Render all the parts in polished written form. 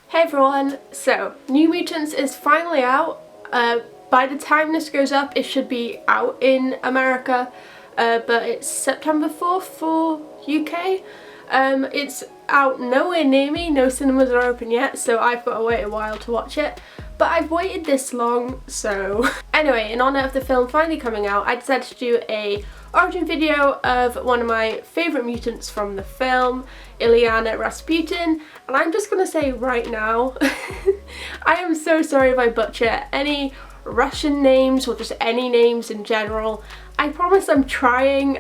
Hey everyone, so New Mutants is finally out. By the time this goes up it should be out in America, but it's September 4th for UK. It's out nowhere near me, no cinemas are open yet, so I've got to wait a while to watch it. But I've waited this long, so... Anyway, in honour of the film finally coming out, I decided to do a origin video of one of my favourite mutants from the film, Illyana Rasputin, and I'm just gonna say right now, I am so sorry if I butcher any Russian names or just any names in general. I promise I'm trying,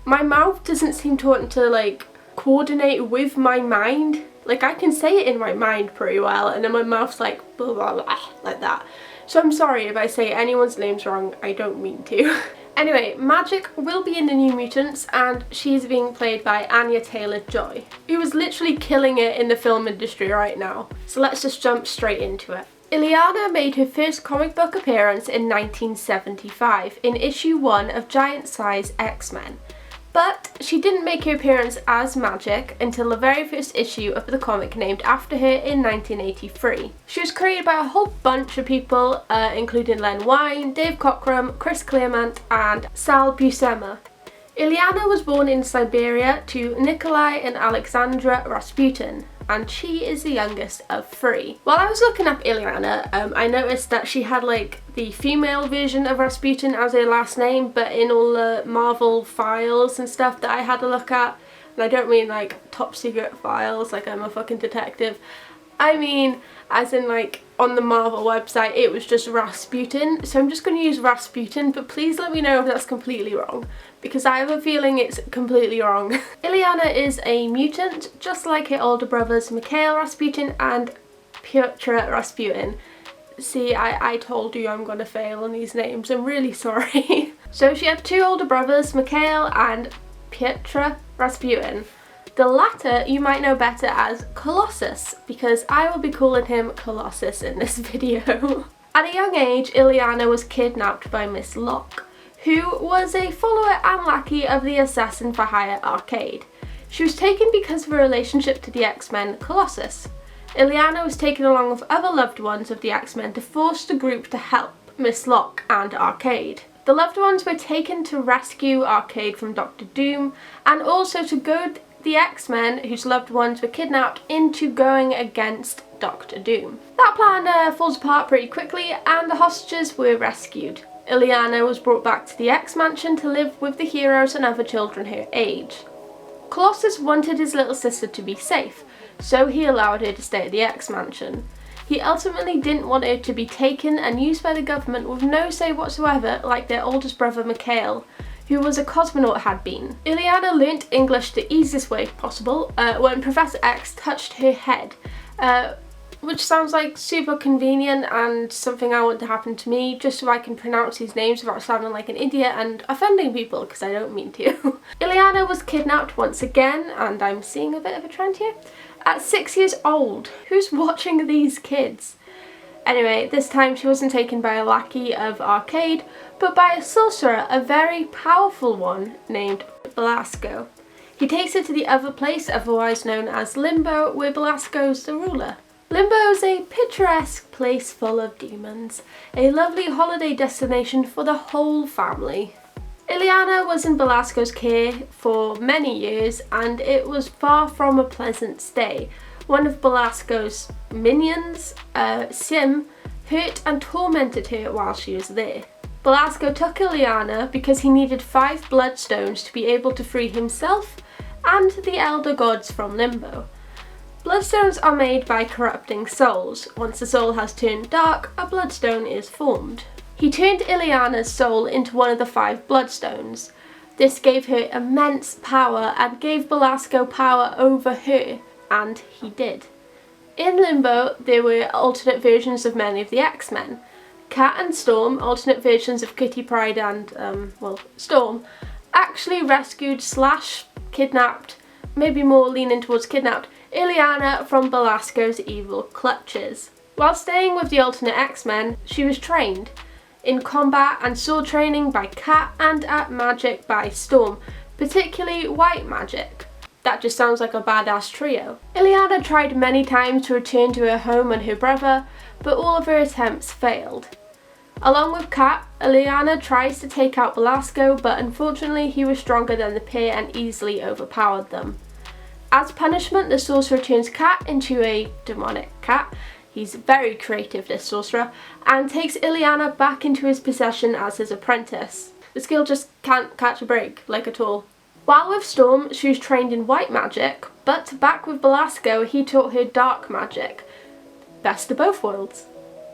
my mouth doesn't seem to want to like coordinate with my mind. Like I can say it in my mind pretty well and then my mouth's like blah blah blah like that. So I'm sorry if I say anyone's names wrong, I don't mean to. Anyway, Magik will be in the New Mutants and she's being played by Anya Taylor-Joy, who is literally killing it in the film industry right now. So let's just jump straight into it. Illyana made her first comic book appearance in 1975 in issue 1 of Giant Size X-Men. But she didn't make her appearance as Magik until the very first issue of the comic named after her in 1983. She was created by a whole bunch of people, including Len Wein, Dave Cockrum, Chris Claremont and Sal Buscema. Illyana was born in Siberia to Nikolai and Alexandra Rasputin, and she is the youngest of 3. While I was looking up Illyana, I noticed that she had like the female version of Rasputin as her last name, but in all the Marvel files and stuff that I had to look at, and I don't mean like top secret files like I'm a fucking detective, I mean as in like on the Marvel website it was just Rasputin, so I'm just going to use Rasputin, but please let me know if that's completely wrong, because I have a feeling it's completely wrong. Illyana is a mutant, just like her older brothers Mikhail Rasputin and Pyotr Rasputin. See, I told you I'm gonna fail on these names, I'm really sorry. So she had 2 older brothers, Mikhail and Pyotr Rasputin. The latter you might know better as Colossus, because I will be calling him Colossus in this video. At a young age, Illyana was kidnapped by Miss Locke, who was a follower and lackey of the Assassin for Hire arcade. She was taken because of her relationship to the X-Men Colossus. Illyana was taken along with other loved ones of the X-Men to force the group to help Miss Locke and Arcade. The loved ones were taken to rescue Arcade from Dr. Doom and also to goad the X-Men whose loved ones were kidnapped into going against Dr. Doom. That plan falls apart pretty quickly and the hostages were rescued. Illyana was brought back to the X-Mansion to live with the heroes and other children her age. Colossus wanted his little sister to be safe, so he allowed her to stay at the X-Mansion. He ultimately didn't want her to be taken and used by the government with no say whatsoever like their oldest brother Mikhail, who was a cosmonaut had been. Illyana learnt English the easiest way possible when Professor X touched her head, which sounds like super convenient and something I want to happen to me just so I can pronounce these names without sounding like an idiot and offending people, because I don't mean to. Illyana was kidnapped once again, and I'm seeing a bit of a trend here, at 6 years old. Who's watching these kids? Anyway, this time she wasn't taken by a lackey of Arcade, but by a sorcerer, a very powerful one named Belasco. He takes her to the other place, otherwise known as Limbo, where Belasco's the ruler. Limbo is a picturesque place full of demons, a lovely holiday destination for the whole family. Illyana was in Belasco's care for many years and it was far from a pleasant stay. One of Belasco's minions, Sim, hurt and tormented her while she was there. Belasco took Illyana because he needed 5 bloodstones to be able to free himself and the elder gods from Limbo. Bloodstones are made by corrupting souls. Once the soul has turned dark, a bloodstone is formed. He turned Illyana's soul into one of the 5 bloodstones. This gave her immense power and gave Belasco power over her, and he did. In Limbo, there were alternate versions of many of the X-Men. Cat and Storm, alternate versions of Kitty Pryde and, Storm, actually rescued / kidnapped, maybe more leaning towards kidnapped, Illyana from Belasco's evil clutches. While staying with the alternate X-Men, she was trained in combat and sword training by Cat and at magic by Storm, particularly white magic. That just sounds like a badass trio. Illyana tried many times to return to her home and her brother, but all of her attempts failed. Along with Kat, Illyana tries to take out Belasco, but unfortunately he was stronger than the pair and easily overpowered them. As punishment, the sorcerer turns Kat into a demonic cat. He's very creative, this sorcerer, and takes Illyana back into his possession as his apprentice. The skill just can't catch a break, like at all. While with Storm, she was trained in white magic, but back with Belasco, he taught her dark magic. Best of both worlds.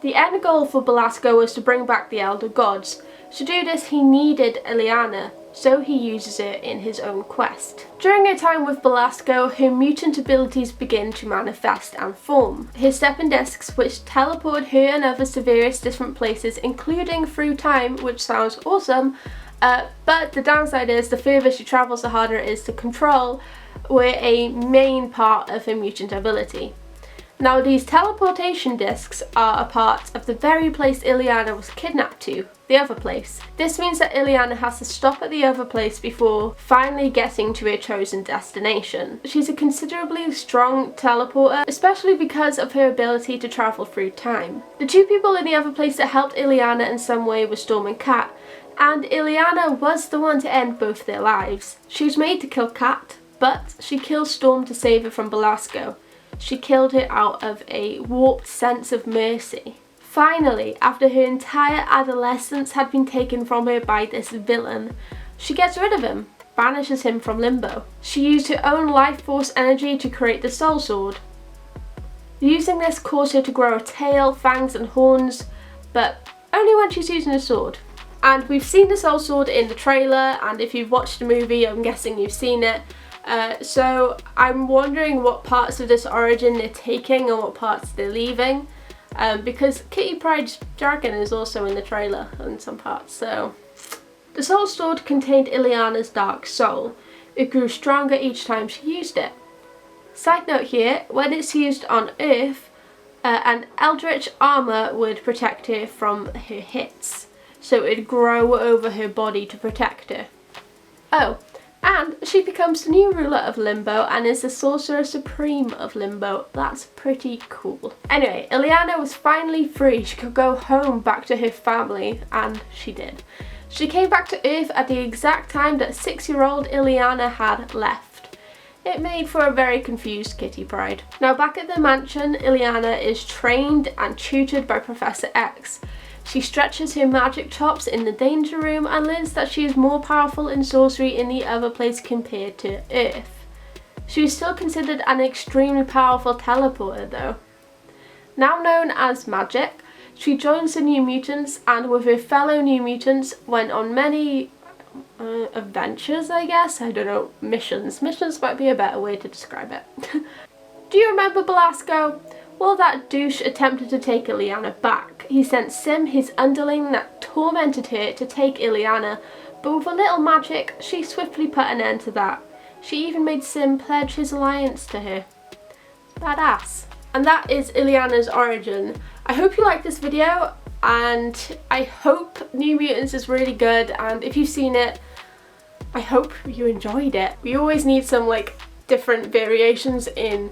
The end goal for Belasco was to bring back the Elder Gods. To do this, he needed Illyana, so he uses her in his own quest. During her time with Belasco, her mutant abilities begin to manifest and form. Her stepping disks, which teleport her and others to various different places, including through time, which sounds awesome, but the downside is the further she travels, the harder it is to control, were a main part of her mutant ability. Now, these teleportation disks are a part of the very place Illyana was kidnapped to, the other place. This means that Illyana has to stop at the other place before finally getting to her chosen destination. She's a considerably strong teleporter, especially because of her ability to travel through time. The two people in the other place that helped Illyana in some way were Storm and Kat, and Illyana was the one to end both their lives. She was made to kill Kat, but she kills Storm to save her from Belasco. She killed her out of a warped sense of mercy. Finally, after her entire adolescence had been taken from her by this villain, she gets rid of him, banishes him from Limbo. She used her own life force energy to create the Soul Sword. Using this caused her to grow a tail, fangs and horns, but only when she's using a sword. And we've seen the Soul Sword in the trailer, and if you've watched the movie, I'm guessing you've seen it. So I'm wondering what parts of this origin they're taking and what parts they're leaving, because Kitty Pryde's dragon is also in the trailer in some parts. So the Soul Sword contained Illyana's dark soul. It grew stronger each time she used it. Side note here, when it's used on Earth, an eldritch armor would protect her from her hits, so it'd grow over her body to protect her. Oh, and she becomes the new ruler of Limbo and is the Sorcerer Supreme of Limbo. That's pretty cool. Anyway, Illyana was finally free. She could go home back to her family, and she did. She came back to Earth at the exact time that 6-year-old Illyana had left. It made for a very confused Kitty Pryde. Now, back at the mansion, Illyana is trained and tutored by Professor X. She stretches her magic chops in the danger room and learns that she is more powerful in sorcery in the other place compared to Earth. She is still considered an extremely powerful teleporter though. Now known as Magik, she joins the New Mutants and with her fellow New Mutants went on many adventures, I guess. I don't know, missions. Missions might be a better way to describe it. Do you remember Belasco? Well, that douche attempted to take Illyana back. He sent Sim, his underling that tormented her, to take Illyana, but with a little magic, she swiftly put an end to that. She even made Sim pledge his alliance to her. Badass. And that is Illyana's origin. I hope you liked this video, and I hope New Mutants is really good, and if you've seen it, I hope you enjoyed it. We always need some different variations in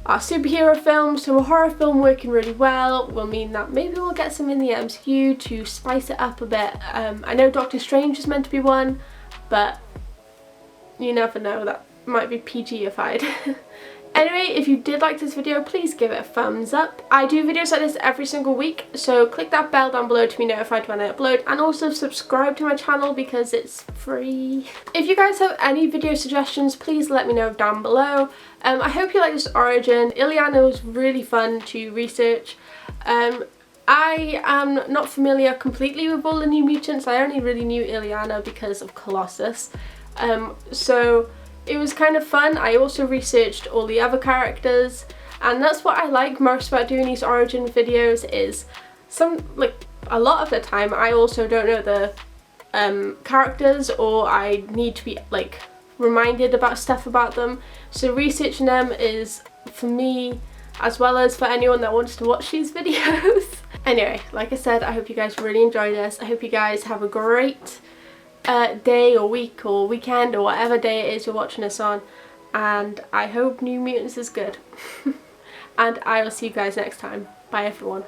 our superhero films, so a horror film working really well will mean that maybe we'll get some in the MCU to spice it up a bit. I know Doctor Strange is meant to be one, but you never know, that might be PG-ified. Anyway, if you did like this video, please give it a thumbs up. I do videos like this every single week, so click that bell down below to be notified when I upload, and also subscribe to my channel because it's free. If you guys have any video suggestions, please let me know down below. I hope you like this origin. Illyana was really fun to research. I am not familiar completely with all the New Mutants. I only really knew Illyana because of Colossus. So it was kind of fun. I also researched all the other characters, and that's what I like most about doing these origin videos, is a lot of the time I also don't know the characters, or I need to be reminded about stuff about them, so researching them is for me as well as for anyone that wants to watch these videos. Anyway, like I said, I hope you guys really enjoyed this. I hope you guys have a great day or week or weekend or whatever day it is you're watching this on, and I hope New Mutants is good. And I will see you guys next time. Bye everyone.